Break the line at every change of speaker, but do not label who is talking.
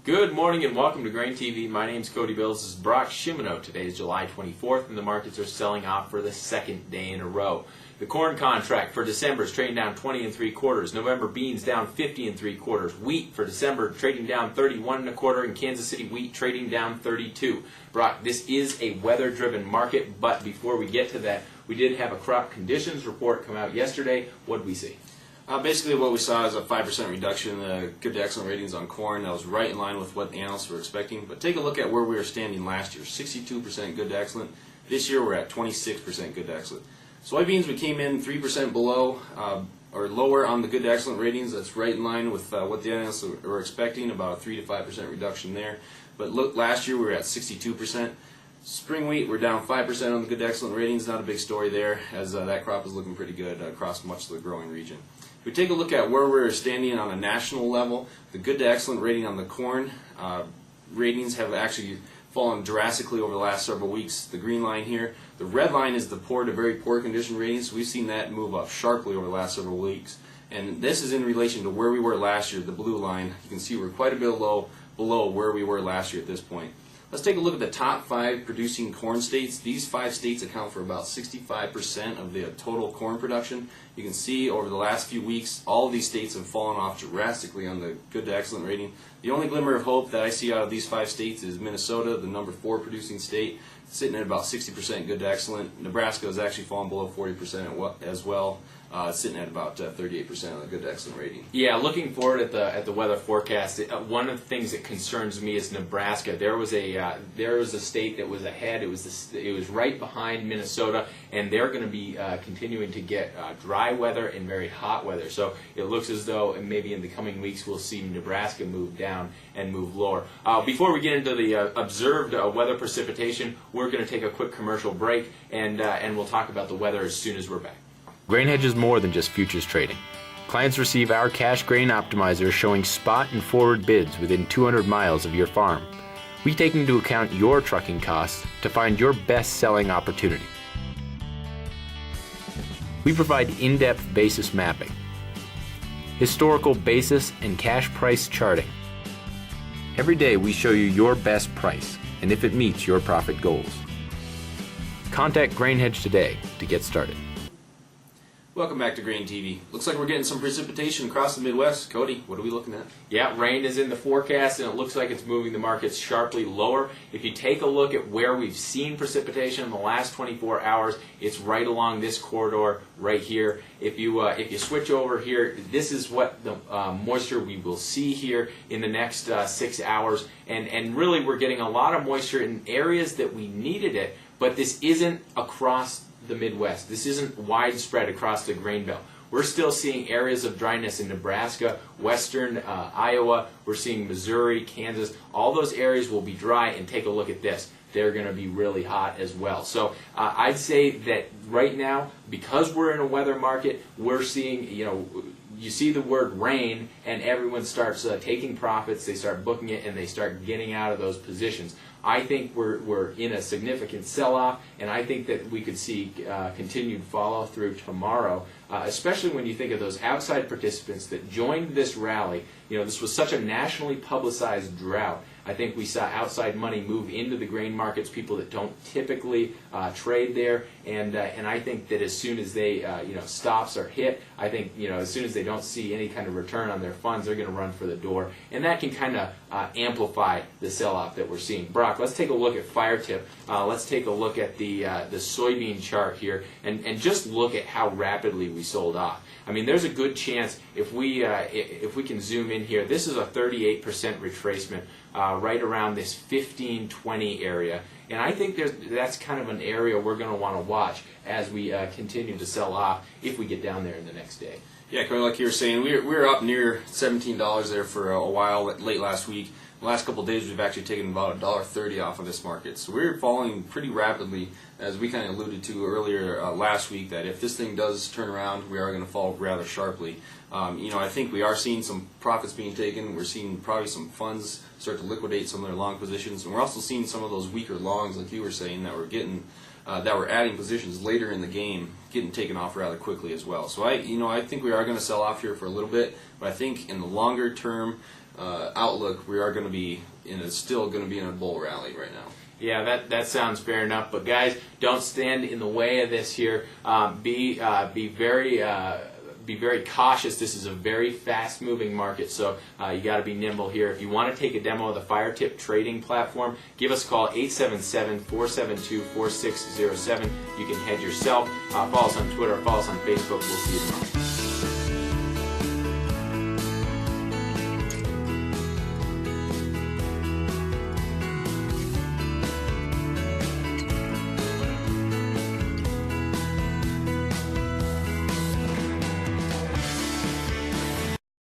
Good morning and welcome to GrainTV. My name's Cody Bills. This is Brock Shimano. Today is July 24th and the markets are selling off for the second day in a row. The corn contract for December is trading down 20 3/4. November beans down 50 3/4. Wheat for December trading down 31 1/4, and Kansas City wheat trading down 32. Brock, this is a weather-driven market, but before we get to that, we did have a crop conditions report come out yesterday. What did we see?
Basically what we saw is a 5% reduction in the good to excellent ratings on corn. That was right in line with what the analysts were expecting. But take a look at where we were standing last year, 62% good to excellent. This year we're at 26% good to excellent. Soybeans, we came in 3% below or lower on the good to excellent ratings. That's right in line with what the analysts were expecting, about a 3 to 5% reduction there. But look, last year we were at 62%. Spring wheat, we're down 5% on the good to excellent ratings. Not a big story there, as that crop is looking pretty good across much of the growing region. If we take a look at where we're standing on a national level, the good to excellent rating on the corn ratings have actually fallen drastically over the last several weeks. The green line here. The red line is the poor to very poor condition ratings. We've seen that move up sharply over the last several weeks. And this is in relation to where we were last year, the blue line. You can see we're quite a bit below where we were last year at this point. Let's take a look at the top 5 producing corn states. These 5 states account for about 65% of the total corn production. You can see over the last few weeks, all of these states have fallen off drastically on the good to excellent rating. The only glimmer of hope that I see out of these 5 states is Minnesota, the number 4 producing state, sitting at about 60% good to excellent. Nebraska has actually fallen below 40% as well, sitting at about 38% of the good to excellent rating.
Yeah, looking forward at the weather forecast, one of the things that concerns me is Nebraska. There was a state that was ahead. It was right behind Minnesota, and they're going to be continuing to get dry weather and very hot weather. So it looks as though maybe in the coming weeks we'll see Nebraska move down and move lower. Before we get into the observed weather precipitation, we're going to take a quick commercial break, and we'll talk about the weather as soon as we're back.
GrainHedge is more than just futures trading. Clients receive our cash grain optimizer showing spot and forward bids within 200 miles of your farm. We take into account your trucking costs to find your best selling opportunity. We provide in-depth basis mapping, historical basis and cash price charting. Every day we show you your best price and if it meets your profit goals. Contact GrainHedge today to get started.
Welcome back to GrainTV. Looks like we're getting some precipitation across the Midwest. Cody, what are we looking at?
Yeah, rain is in the forecast, and it looks like it's moving the markets sharply lower. If you take a look at where we've seen precipitation in the last 24 hours, it's right along this corridor right here. If you switch over here, this is what the moisture we will see here in the next 6 hours, and really we're getting a lot of moisture in areas that we needed it, but this isn't across the Midwest. This isn't widespread across the grain belt. We're still seeing areas of dryness in Nebraska, western Iowa. We're seeing Missouri, Kansas. All those areas will be dry, and take a look at this. They're going to be really hot as well. So I'd say that right now, because we're in a weather market, we're seeing, you see the word rain and everyone starts taking profits, they start booking it, and they start getting out of those positions. I think we're in a significant sell-off, and I think that we could see continued follow-through tomorrow, especially when you think of those outside participants that joined this rally. This was such a nationally publicized drought. I think we saw outside money move into the grain markets, people that don't typically trade there, and I think that as soon as they stops are hit, I think as soon as they don't see any kind of return on their funds, they're going to run for the door, and that can kind of amplify the sell-off that we're seeing. Brock, let's take a look at fire tip. Let's take a look at the soybean chart here, and just look at how rapidly we sold off. I mean, there's a good chance if we can zoom in here. This is a 38% retracement right around this 15-20 area, and I think that's kind of an area we're going to want to watch as we continue to sell off if we get down there in the next day.
Yeah, Cody, like you were saying, we were up near $17 there for a while late last week. The last couple of days we've actually taken about $1.30 off of this market. So we're falling pretty rapidly, as we kind of alluded to earlier last week, that if this thing does turn around, we are going to fall rather sharply. I think we are seeing some profits being taken. We're seeing probably some funds start to liquidate some of their long positions. And we're also seeing some of those weaker longs, like you were saying, that were getting that were adding positions later in the game getting taken off rather quickly as well. So I think we are going to sell off here for a little bit, but I think in the longer term outlook, we are going to be still going to be in a bull rally right now.
Yeah, that sounds fair enough. But guys, don't stand in the way of this here. Be very cautious. This is a very fast-moving market, so you got to be nimble here. If you want to take a demo of the Fire Tip trading platform, give us a call 877-472-4607. You can hedge yourself. Follow us on Twitter. Follow us on Facebook. We'll see you tomorrow.